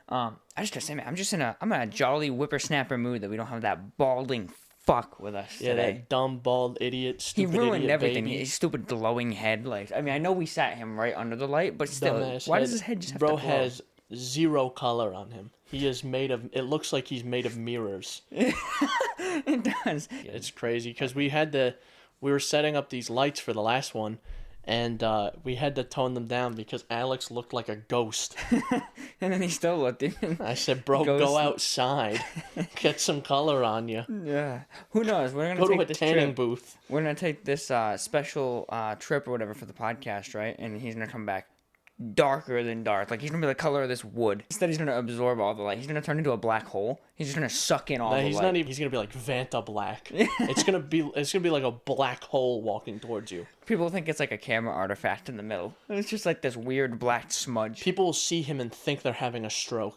I just gotta say, man, I'm in a jolly whippersnapper mood that we don't have that balding fuck with us Yeah, today. that dumb, bald idiot, He stupid ruined idiot everything. baby. His stupid glowing head. Like, I mean, I know we sat him right under the light, but still, Dumbass why head. does his head just have Bro to glow? has zero color on him. He is made of. It looks like he's made of mirrors. It does. It's crazy because we were setting up these lights for the last one, and we had to tone them down because Alex looked like a ghost. And then he still looked even. I said, "Bro, go outside, get some color on you. Yeah. Who knows? We're gonna Go to take a this tanning trip. booth." We're gonna take this special trip or whatever for the podcast, right? And he's gonna come back darker than dark. Like he's gonna be the color of this wood. Instead, he's gonna absorb all the light. He's gonna turn into a black hole. He's just gonna suck in all the light. He's not even. He's gonna be like Vanta Black. It's gonna be like a black hole walking towards you. People think it's like a camera artifact in the middle. And it's just like this weird black smudge. People will see him and think they're having a stroke.